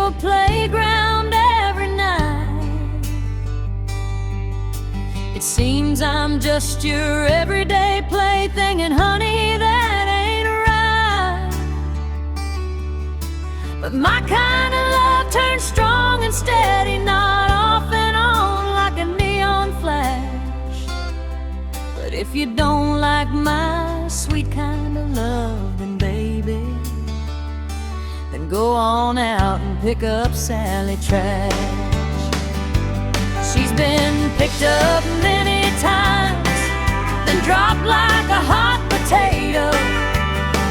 your playground every night. It seems I'm just your everyday plaything, and honey, that ain't right. But my kind of love turns strong and steady, not off and on like a neon flash. But if you don't like my sweet kind of love, then baby, then go on out and pick up Sally trash. She's been picked up many times, then dropped like a hot potato,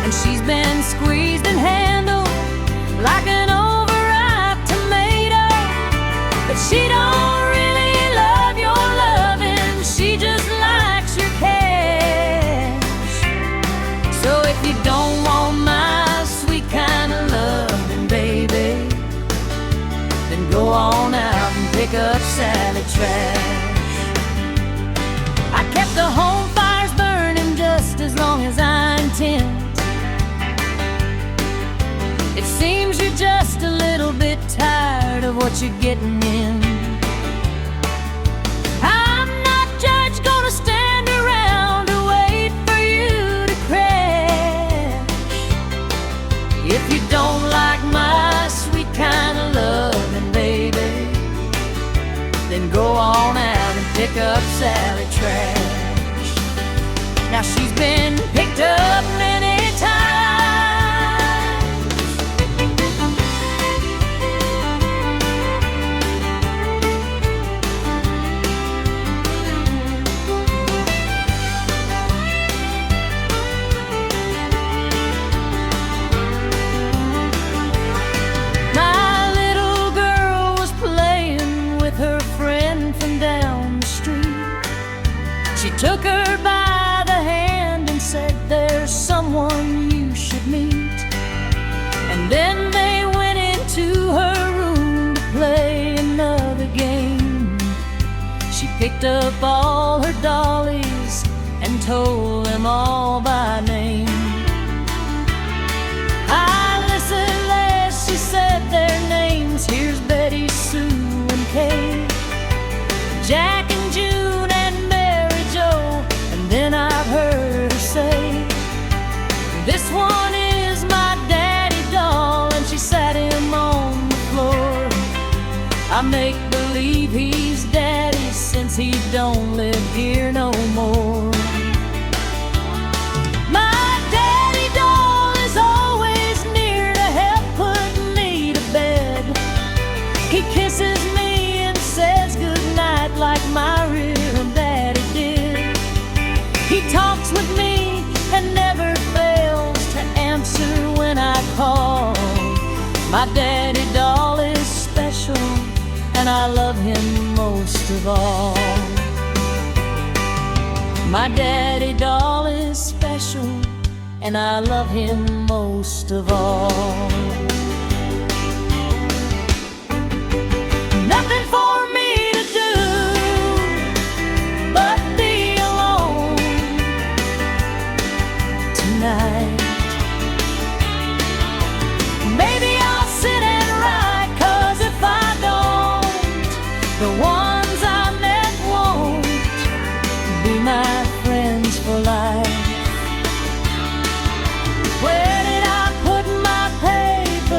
and she's been squeezed and handled like an overripe tomato. But she don't really love your loving, she just likes your cash. So if you don't want my sweet kind of love, then baby, then go on out and pick up Sally trash. I kept the home fires burning just as long as I intend. It seems you're just a little bit tired of what you're getting in. I'm not judged, gonna stand around to wait for you to crash. If you don't like my sweet kind of love, then baby, then go on out and pick up Sally trash. Now she's been picked up many times. My little girl was playing with her friend from down the street. She took her by the hand and said, there's someone you should meet. And then they went into her room to play another game. She picked up all her dollies and told them all by name. I listened last, she said their names. Here's Betty, Sue, and Kay, Jack and June and Mary Jo. And then I've heard her say, this one is my daddy doll. And she sat him on the floor. I make believe he's daddy since he don't live here no more. My daddy doll is always near to help put me to bed. He kisses me and says goodnight like my real daddy did. He talks with me and never fails to answer when I call. My daddy doll is special, and I love him most of all. My daddy doll is special, and I love him most of all. Nothing for me to do but be alone tonight. Maybe I'll sit and write, 'cause if I don't, the ones I met won't be my friends for life. Where did I put my paper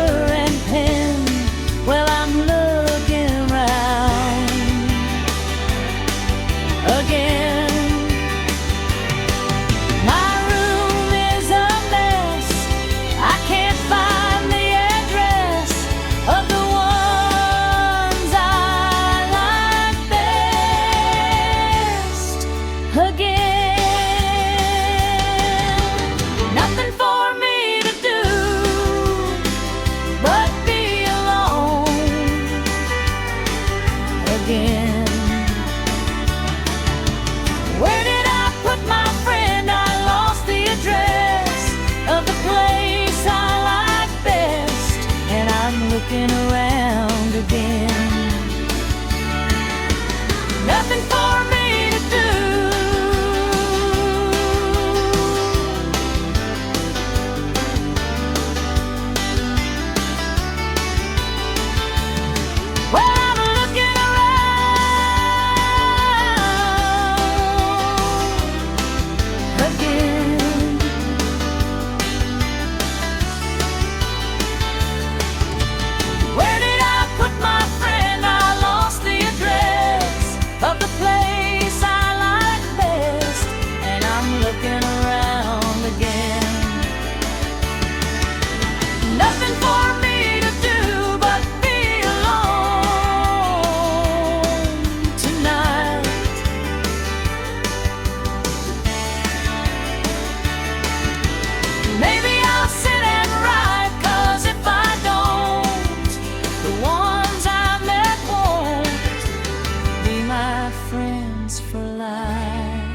friends for life.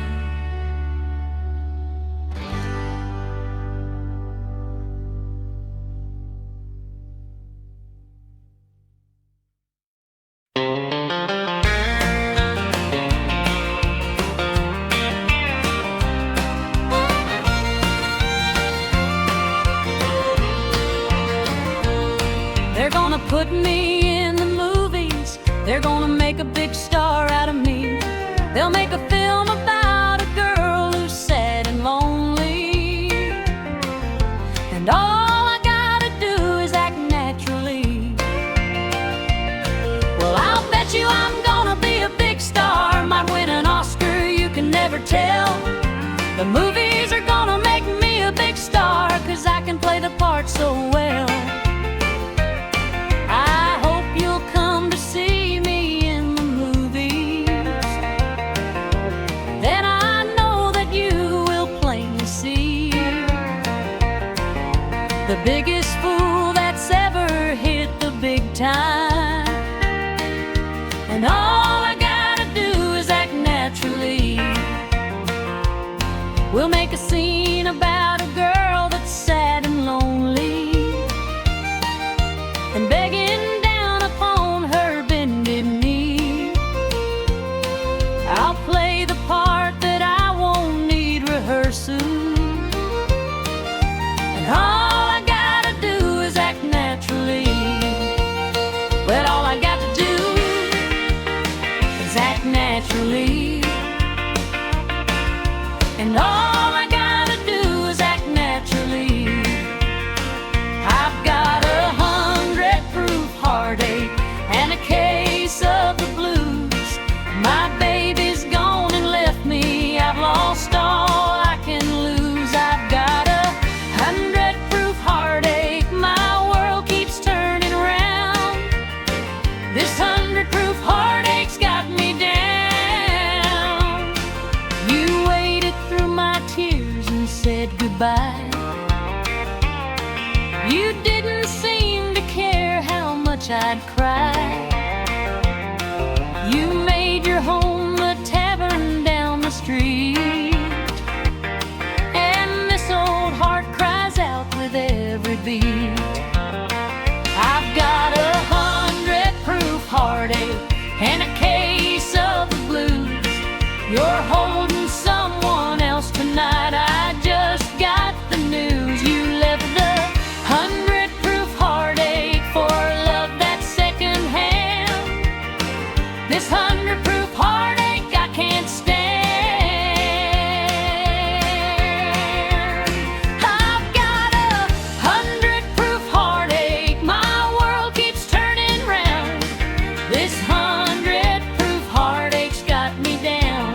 They're gonna put me in the movies. They're gonna make a big star out of me. They'll make a film about a girl who's sad and lonely. And all I gotta do is act naturally. Well, I'll bet you I'm gonna be a big star. Might win an Oscar, you can never tell. The movies are gonna make me a big star, 'cause I can play the part so well. I hope you'll come to see me in the movies. Then I know that you will plainly see the biggest fool that's ever hit the big time. And all I gotta do is act naturally. We'll make a scene about a girl that's sad and lonely and begging down upon her bended knee. I'll play the part that I won't need rehearsal. And all I gotta do is act naturally. But all I got to do is act naturally. And all I gotta do is act naturally. I've got 100 proof heartache and a case of the blues. My baby's gone and left me. I've lost all I can lose. I've got 100 proof heartache. My world keeps turning round. This 100 proof heartache's got me down. You waded through my tears and said goodbye. You didn't seem to care how much I'd cry. You made your home the tavern down the street, and this old heart cries out with every beat. I've got 100 proof heartache and a case of the blues. You're holding someone else tonight. I just got the news. You left the 100 proof heartache for love that's secondhand. This 100 proof heartache I can't stand. I've got 100 proof heartache. My world keeps turning round. This 100 proof heartache's got me down.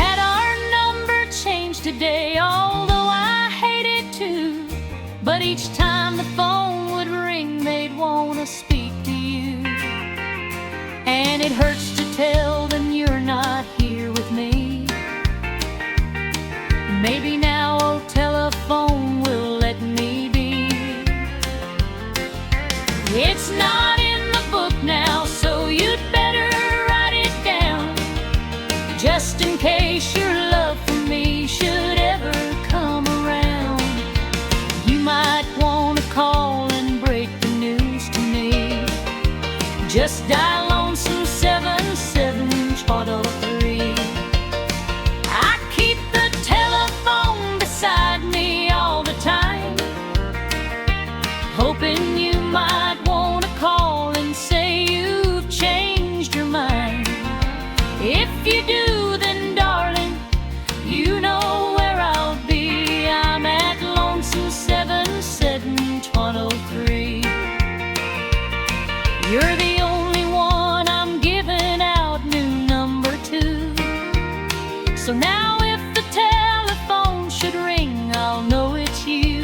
Had our number changed today, although I hate it too. But each time the phone would ring, they'd wanna speak to you. And it hurts to tell them you're not here with me. Maybe now old telephone will let me be. It's not in the book now, so you'd better write it down, just in case your love for me should ever come around. You might want to call and break the news to me. Just dial Lonesome 77803. I keep the telephone beside me all the time, hoping you might want to call and say you've changed your mind. If you do, then darling, you know where I'll be. I'm at Lonesome 77803. You're the only one I'm giving out new number to. So now if the telephone should ring, I'll know it's you.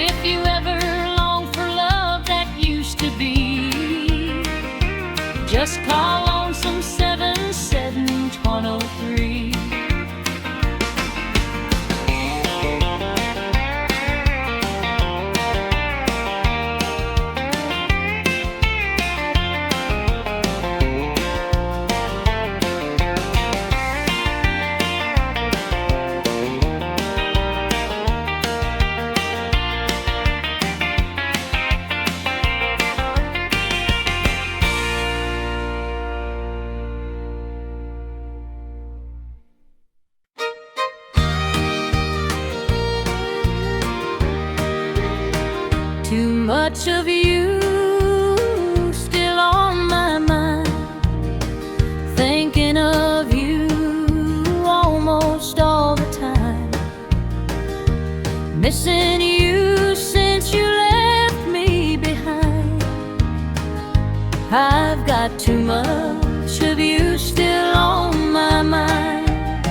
If you ever long for love that used to be, just call Lonesome 77803. much of you still on my mind. Thinking of you almost all the time. Missing you since you left me behind. I've got too much of you still on my mind.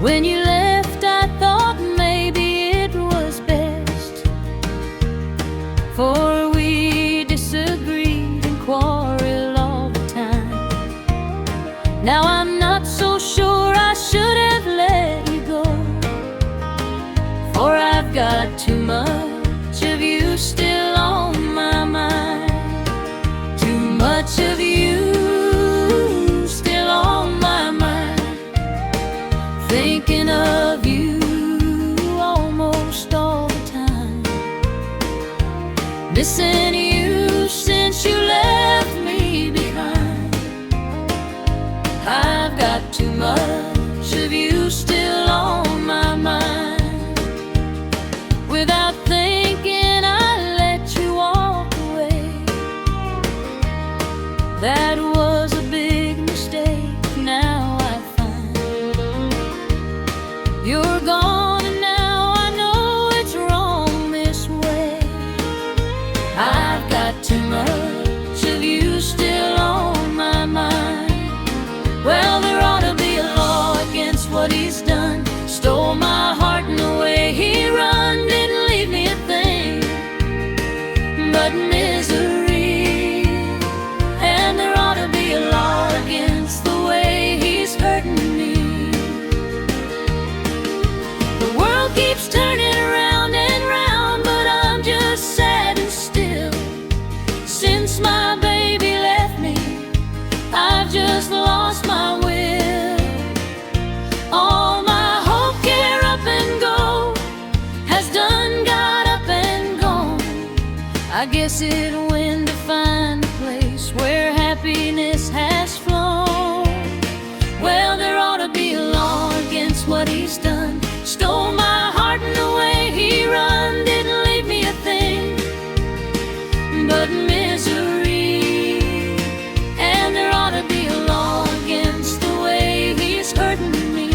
When you left, I thought maybe it was best, for we disagreed and quarreled all the time. Now I'm not so sure I should have let you go, for I've got too much of you still on my mind. Too much of you still on my mind. Thinking of you almost all the time. Missing you since you left me behind. I've got too much of you still on my mind. Without thinking, I let you walk away. That was a big mistake. Now I find you're gone, and now I know it's wrong this way. I've got too much of you still on my mind. Well, there ought to be a law against what he's done. Stole my heart and the way he run. Didn't leave me a thing but misery. And there ought to be a law against the way he's hurting me. The world keeps turning around and round, but I'm just sad and still. Since my baby left me, I've just lost my will. All my hope, care, up and go has done got up and gone. I guess it went to find a place where happiness has flown. Well, there ought to be a law against what he's done. Stole my heart and the way he run. Didn't leave me a thing but misery. And there ought to be a law against the way he's hurting me.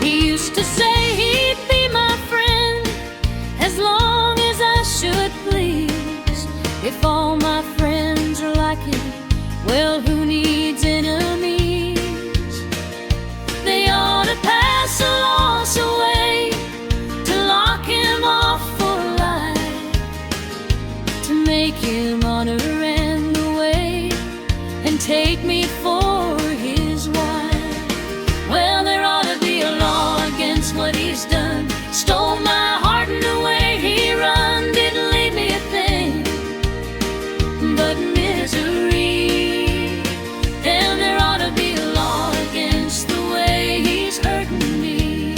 He used to say he'd be my friend as long as I should please. If all my friends are like him, well, who needs enemies? They ought to pass a law away to lock him off for life, to make him honor and the way, and take me for his wife. Well, there ought to be a law against what he's done. Stole my heart and the way he run. Didn't leave me a thing but misery. And there ought to be a law against the way he's hurting me.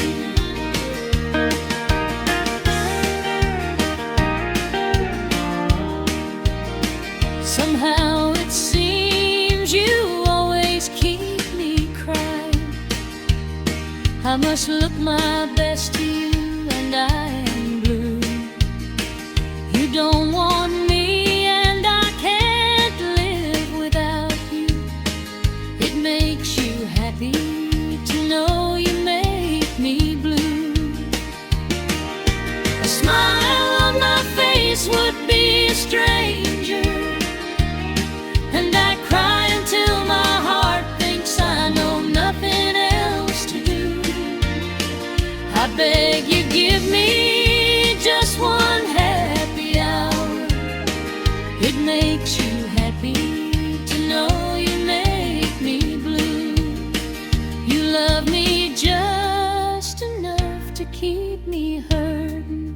Somehow it seems you always keep me crying. I must look my best to you, and I am blue. You don't want me, and I can't live without you. It makes you happy to know you make me blue. A smile on my face would be a stranger, and I cry until my heart thinks I know nothing else to do. I beg you, give me just one happy hour. It makes you happy to know you make me blue. You love me just enough to keep me hurting,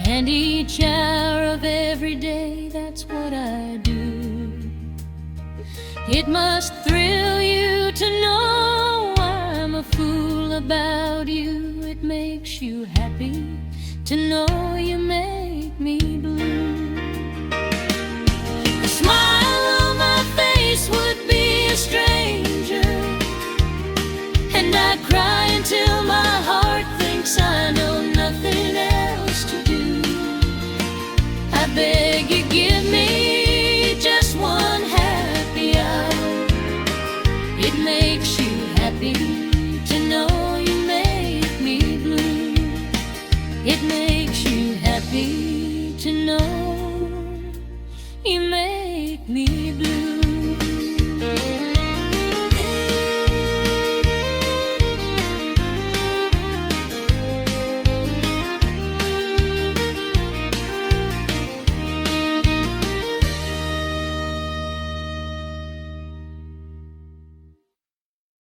and each hour of every day, that's what I do. It must thrill you to know I'm a fool about you. It makes you happy to know you make me blue.